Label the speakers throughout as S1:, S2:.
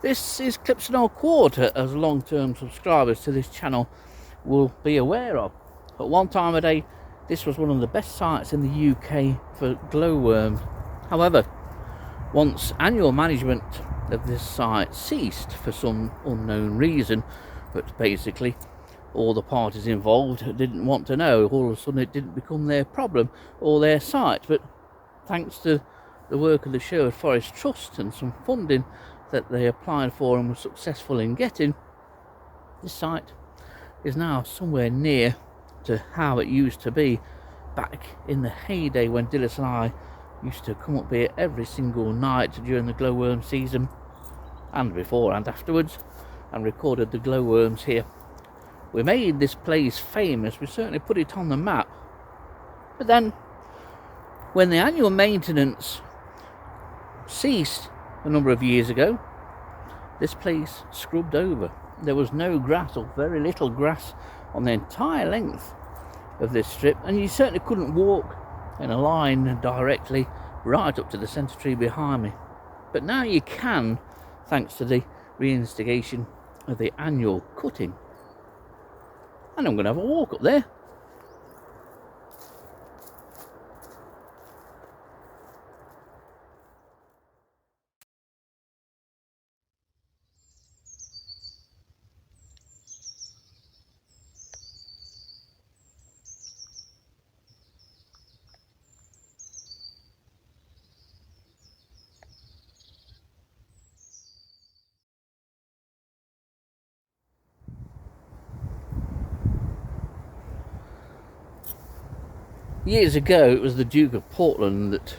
S1: This is Clipstone Old Quarter, as long-term subscribers to this channel will be aware of. At one time of day, this was one of the best sites in the UK for glowworms. However, once annual management of this site ceased for some unknown reason, but basically all the parties involved didn't want to know, all of a sudden it didn't become their problem or their site. But thanks to the work of the Sherwood Forest Trust and some funding that they applied for and were successful in getting, this site is now somewhere near to how it used to be back in the heyday when Dillis and I used to come up here every single night during the glowworm season, and before and afterwards, and recorded the glowworms here. We made this place famous, we certainly put it on the map. But then, when the annual maintenance ceased a number of years ago, this place scrubbed over. There was no grass, or very little grass, on the entire length of this strip, and you certainly couldn't walk in a line directly right up to the centre tree behind me. But now you can, thanks to the reinstigation of the annual cutting. And I'm going to have a walk up there. Years ago, it was the Duke of Portland that,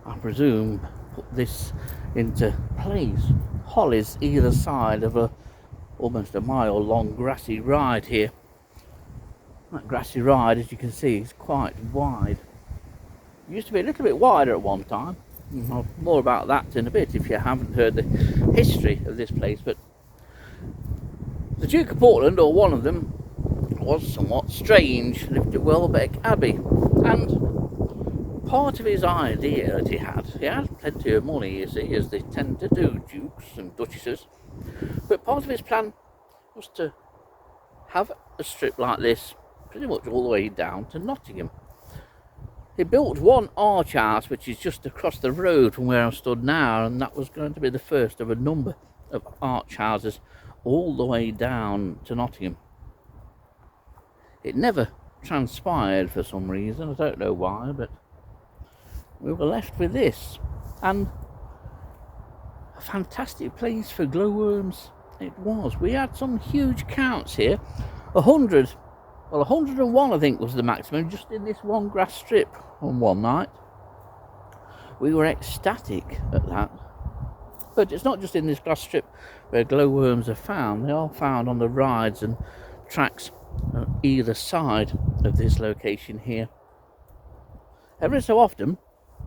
S1: I presume, put this into place. Hollies either side of almost a mile long grassy ride here. That grassy ride, as you can see, is quite wide. It used to be a little bit wider at one time. More about that in a bit if you haven't heard the history of this place. But the Duke of Portland, or one of them, was somewhat strange, lived at Welbeck Abbey, and part of his idea that he had plenty of money, you see, as they tend to do, dukes and duchesses, but part of his plan was to have a strip like this pretty much all the way down to Nottingham. He built one arch house, which is just across the road from where I stood now, and that was going to be the first of a number of arch houses all the way down to Nottingham. It never transpired for some reason, I don't know why, but we were left with this, and a fantastic place for glowworms it was. We had some huge counts here, 100, well 101 I think was the maximum, just in this one grass strip on one night. We were ecstatic at that. But it's not just in this grass strip where glowworms are found, they are found on the rides and tracks on either side of this location here. Every so often,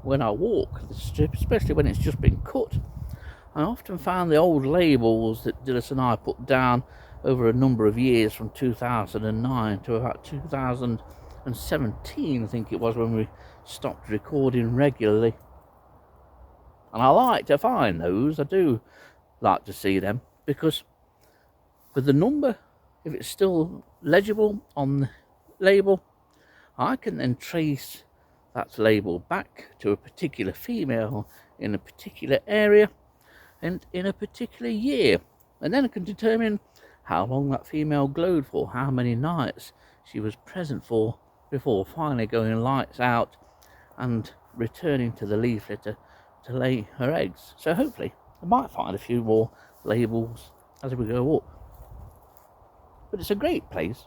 S1: when I walk the strip, especially when it's just been cut, I often found the old labels that Dillis and I put down over a number of years, from 2009 to about 2017, I think it was, when we stopped recording regularly. And I like to find those, I do like to see them, because with the number, if it's still legible on the label, I can then trace that label back to a particular female in a particular area and in a particular year, and then I can determine how long that female glowed for, how many nights she was present for before finally going lights out and returning to the leaf litter to lay her eggs. So hopefully I might find a few more labels as we go up. But it's a great place,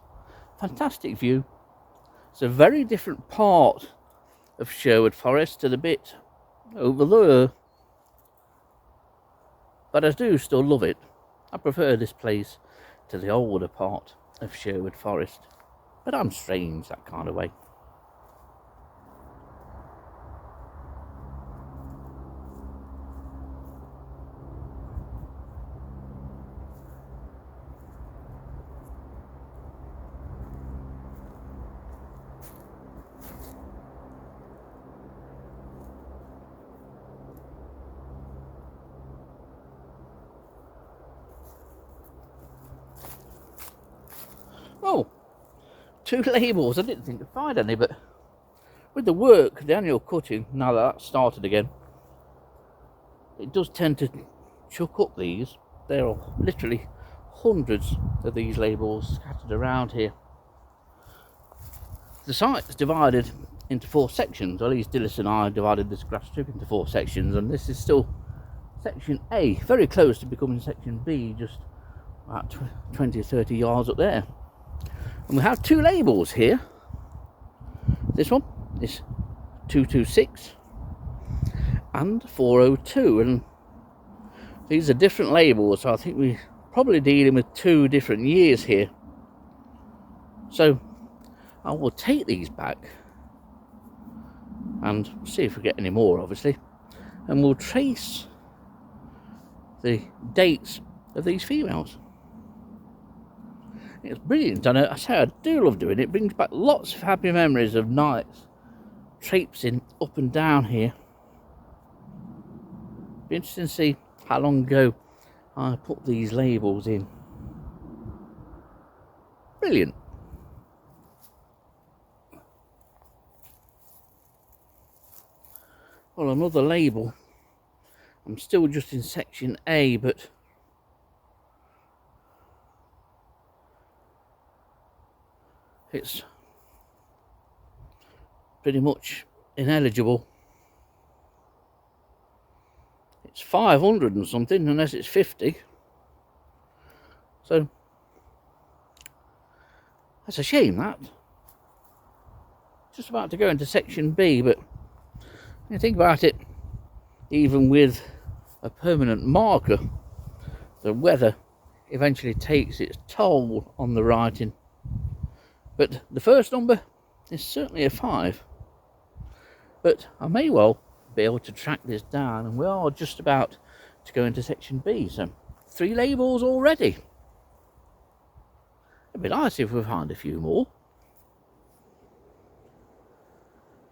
S1: fantastic view. It's a very different part of Sherwood Forest to the bit over there, but I do still love it. I prefer this place to the older part of Sherwood Forest, but I'm strange that kind of way. 2 labels. I didn't think to find any, but with the work, the annual cutting, now that that's started again, it does tend to chuck up these. There are literally hundreds of these labels scattered around here. The site's divided into 4 sections, or at least Dillis and I divided this grass strip into 4 sections, and this is still section A, very close to becoming section B, just about 20 or 30 yards up there. And we have 2 labels here. This one is 226 and 402, and these are different labels, so I think we're probably dealing with 2 different years here. So I will take these back and see if we get any more, obviously, and we'll trace the dates of these females. It's brilliant, and I say I do love doing it. It brings back lots of happy memories of nights traipsing up and down here. Be interesting to see how long ago I put these labels in. Brilliant. Well, another label. I'm still just in section A, but it's pretty much ineligible. It's 500 and something, unless it's 50. So that's a shame, that. Just about to go into section B, but when you think about it, even with a permanent marker, the weather eventually takes its toll on the writing. But the first number is certainly a 5. But I may well be able to track this down, and we are just about to go into section B. So 3 labels already. It'd be nice if we find a few more.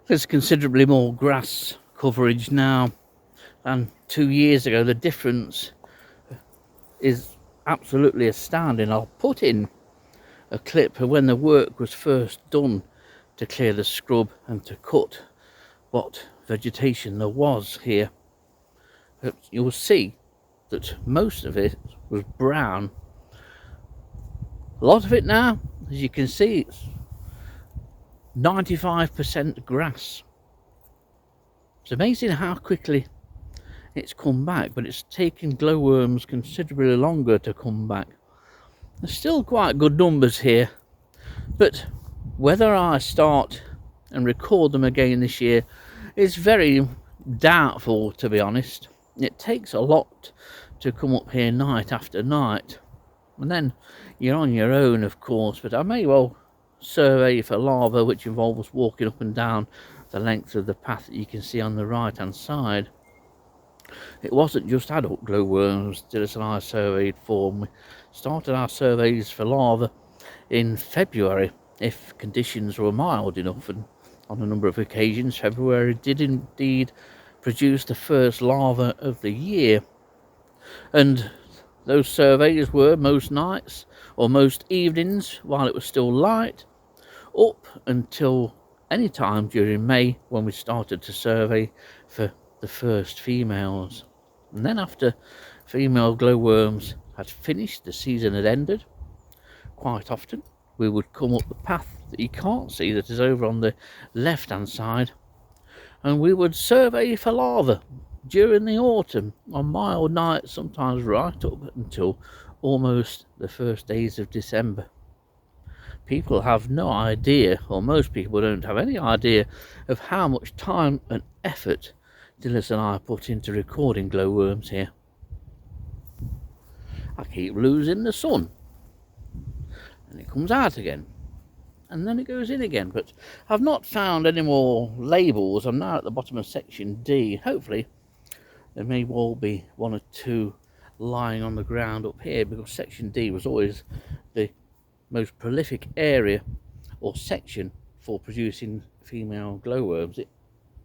S1: There's considerably more grass coverage now than 2 years ago. The difference is absolutely astounding. I'll put in a clip of when the work was first done to clear the scrub and to cut what vegetation there was here. But you'll see that most of it was brown. A lot of it now, as you can see, it's 95% grass. It's amazing how quickly it's come back, but it's taken glowworms considerably longer to come back. There's still quite good numbers here, but whether I start and record them again this year is very doubtful, to be honest. It takes a lot to come up here night after night, and then you're on your own, of course, but I may well survey for larvae, which involves walking up and down the length of the path that you can see on the right hand side. It wasn't just adult glowworms Dillis and I surveyed for. We started our surveys for larvae in February, if conditions were mild enough, and on a number of occasions February did indeed produce the first larvae of the year. And those surveys were most nights or most evenings while it was still light, up until any time during May, when we started to survey for the first females. And then after female glowworms had finished, the season had ended, quite often we would come up the path that you can't see, that is over on the left hand side, and we would survey for larvae during the autumn on mild nights, sometimes right up until almost the first days of December. People have no idea, or most people don't have any idea, of how much time and effort Dillis and I put into recording glowworms here. I keep losing the sun, and it comes out again, and then it goes in again, but I've not found any more labels. I'm now at the bottom of section D. Hopefully there may well be 1 or 2 lying on the ground up here, because section D was always the most prolific area or section for producing female glowworms. It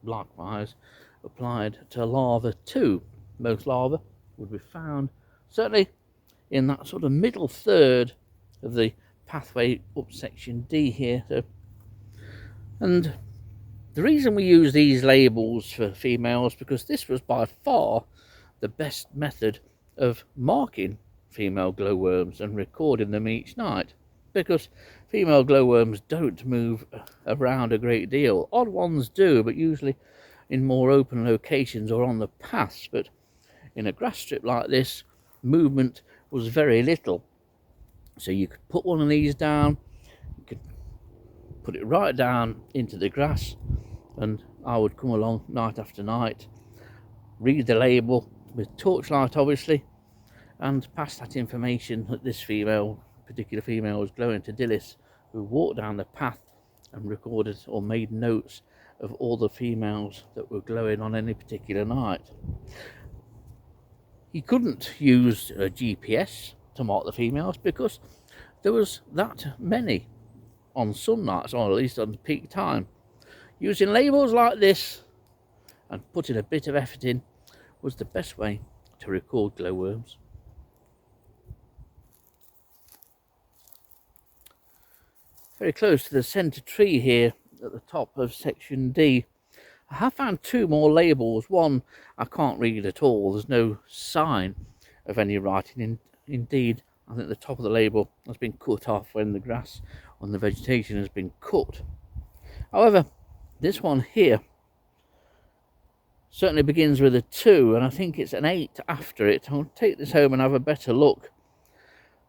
S1: likewise applied to larvae too. Most larvae would be found certainly in that sort of middle third of the pathway up section D here. So, and the reason we use these labels for females, because this was by far the best method of marking female glowworms and recording them each night, because female glowworms don't move around a great deal. Odd ones do, but usually in more open locations or on the paths. But in a grass strip like this, movement was very little. So you could put one of these down, you could put it right down into the grass, and I would come along night after night, read the label with torchlight obviously, and pass that information that this particular female was glowing to Dillis, who walked down the path and recorded or made notes of all the females that were glowing on any particular night. He couldn't use a GPS to mark the females because there was that many on some nights, or at least on peak time. Using labels like this and putting a bit of effort in was the best way to record glowworms. Very close to the centre tree here at the top of section D, I have found two more labels. One I can't read at all, there's no sign of any writing. Indeed, I think the top of the label has been cut off when the grass and the vegetation has been cut. However, this one here certainly begins with a 2, and I think it's an 8 after it. I'll take this home and have a better look,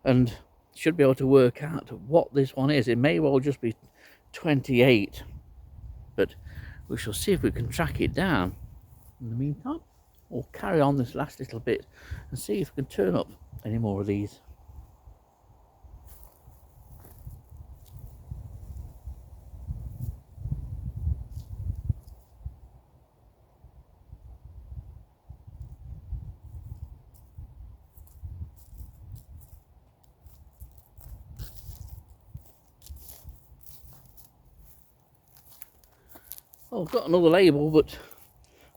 S1: and should be able to work out what this one is. It may well just be 28, but we shall see if we can track it down. In the meantime, we'll carry on this last little bit and see if we can turn up any more of these. Well, I've got another label, but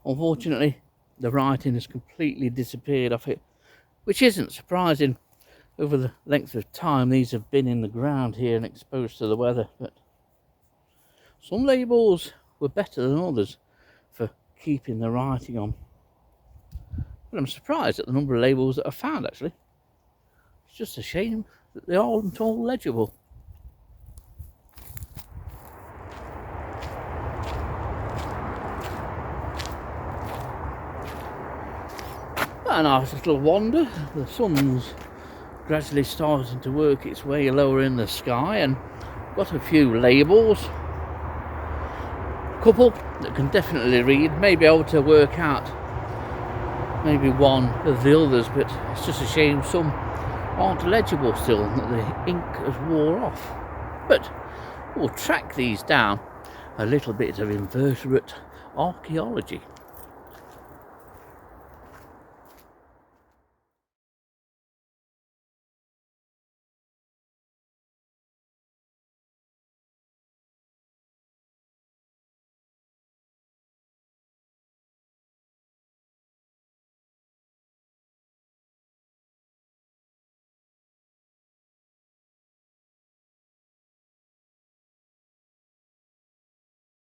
S1: unfortunately the writing has completely disappeared off it, which isn't surprising. Over the length of time these have been in the ground here and exposed to the weather, but some labels were better than others for keeping the writing on. But I'm surprised at the number of labels that I found, actually. It's just a shame that they aren't all legible. A nice little wander. The sun's gradually starting to work its way lower in the sky, and got a few labels, a couple that can definitely read, may be able to work out maybe one of the others, but it's just a shame some aren't legible still, that the ink has wore off. But we'll track these down. A little bit of invertebrate archaeology.